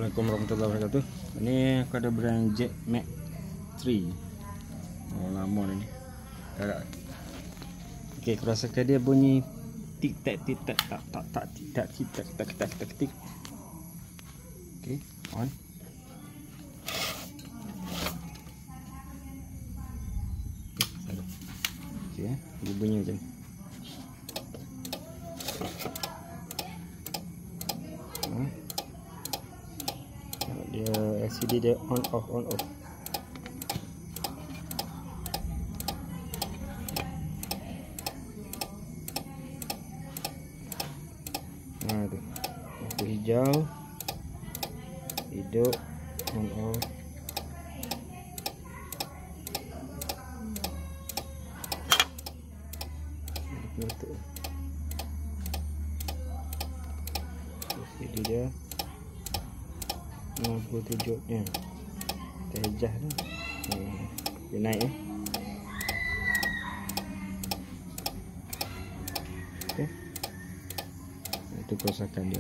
Assalamualaikum warahmatullahi wabarakatuh. Ini aku ada brand Jet Max 3. Oh, lama dah ni. Okey, aku rasakan dia bunyi tik tak tik tak tak tak tak tik tak tik tak tak tak tak tik. Okey, on. Okey, dia bunyi macam ni. Dia LCD dia on off. Nah tu, lampu hijau, hidup, on off. Betul. LCD dia 67 nya. Kita adjust dah. Dia naik Okey. Itu kerosakan dia.